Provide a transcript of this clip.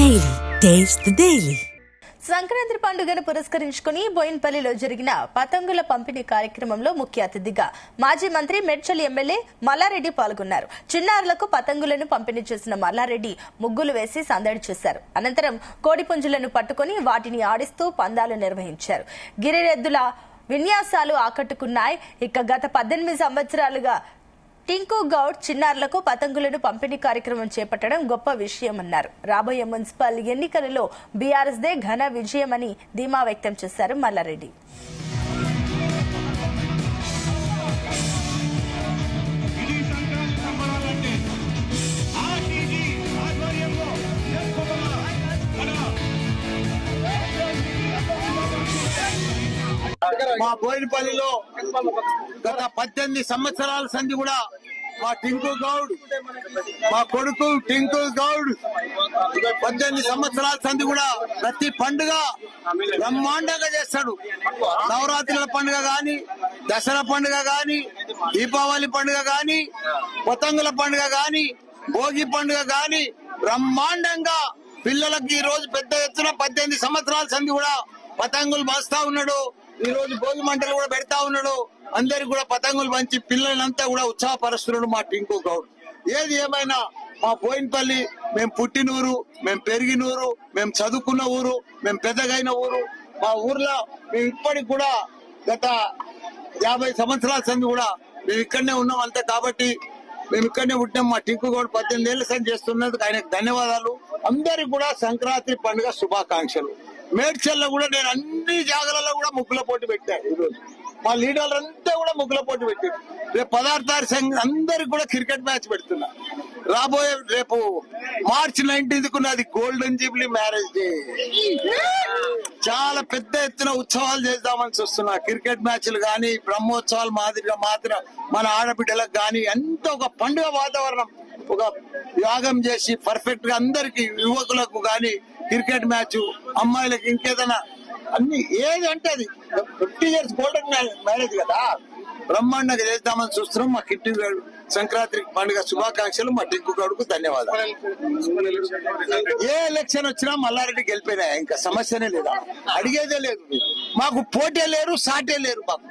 Daily. Taste the Daily. Sankranti పండుగను పురస్కరించుకుని బోయిన్పల్లిలో జరిగిన పతంగుల పంపిణీ కార్యక్రమంలో ముఖ్య అతిథిగా మాజీ మంత్రి మేడ్చల్ ఎమ్మెల్యే మల్లారెడ్డి పాల్గొన్నారు. చిన్నారులకు పతంగులను పంపిణీ చేసిన మల్లారెడ్డి ముగ్గులు వేసి సందడి చేశారు. అనంతరం కోడిపుంజులను పట్టుకుని వాటిని ఆడిస్తూ పందాలు నిర్వహించారు. గిరిరెద్దుల విన్యాసాలు ఆకట్టుకున్నాయి. ఇక గత 18 సంవత్సరాలుగా టింకు గౌడ్ చిన్నారులకు పతంగులను పంపిణీ కార్యక్రమం చేపట్టడం గొప్ప విషయమన్నారు. రాబోయే మున్సిపల్ ఎన్నికలలో బీఆర్ఎస్ దే ఘన విజయమని ధీమా వ్యక్తం చేశారు మల్లారెడ్డి. మా బోయినపల్లిలో గత 18 సంవత్సరాల సంధి కూడా మా టింకు గౌడ్, మా కొడుకు టింకు గౌడ్ 18 సంవత్సరాల సంధి కూడా ప్రతి పండుగ బ్రహ్మాండంగా చేస్తాడు. నవరాత్రుల పండుగ గాని, దసరా పండుగ గాని, దీపావళి పండుగ గాని, పతంగుల పండుగ గాని, భోగి పండుగ గాని బ్రహ్మాండంగా పిల్లలకి ఈ రోజు పెద్ద ఎత్తున 18 సంవత్సరాల సంధి కూడా పతంగులు బాస్తా ఉన్నాడు. ఈ రోజు భోగి మంటలు కూడా పెడతా ఉన్నాడు. అందరికి కూడా పతంగులు పంచి పిల్లలంతా కూడా ఉత్సాహపరుస్తున్నాడు మా టింకు గౌడ్. ఏది ఏమైనా మా బోయినపల్లి మేము పుట్టిన ఊరు, మేము పెరిగిన ఊరు, మేము చదువుకున్న ఊరు, మేము పెద్దగైన ఊరు. మా ఊర్లో మేము ఇప్పటికి కూడా గత 50 సంవత్సరాల సంది కూడా మేము ఇక్కడనే ఉన్నాం. అంతే కాబట్టి మేము ఇక్కడనే పుట్టినాం. మా టింకు గౌడ్ 18 ఏళ్ల సంది చేస్తున్నందుకు ఆయనకు ధన్యవాదాలు. అందరికి కూడా సంక్రాంతి పండుగ శుభాకాంక్షలు. మేడ్చల్లో కూడా నేను అన్ని జాగాలలో కూడా ముగ్గుల పోటీ పెట్టాను. ఈ రోజు మా లీడర్లు అంతా కూడా ముగ్గుల పోటీ పెట్టారు. రేపు 16 తారీఖు అందరికి కూడా క్రికెట్ మ్యాచ్ పెడుతున్నా. రాబోయే రేపు మార్చి 19కు నాది గోల్డెన్ జూబ్లీ మ్యారేజ్ డే. చాలా పెద్ద ఎత్తున ఉత్సవాలు చేద్దామని చూస్తున్నా. క్రికెట్ మ్యాచ్లు గాని, బ్రహ్మోత్సవాలు మాదిరిగా మన ఆడబిడ్డలకు గాని అంత ఒక పండుగ వాతావరణం, ఒక యాగం చేసి పర్ఫెక్ట్ గా అందరికి యువకులకు గాని క్రికెట్ మ్యాచ్, అమ్మాయిలకు ఇంకేదైనా అన్ని ఏది అంటే అది 50 years గోల్డెన్ మ్యారేజ్ కదా, బ్రహ్మాండంగా చేద్దామని చూస్తున్నాం. మా కిట్టి సంక్రాంతి పండుగ శుభాకాంక్షలు. మా టింకు గౌడ్కు ధన్యవాదాలు. ఏ ఎలక్షన్ వచ్చినా మల్లారెడ్డి గెలిపోయినా ఇంకా సమస్యనే లేదా, అడిగేదే లేదు. మాకు పోటీ లేరు, సాటే లేరు మాకు.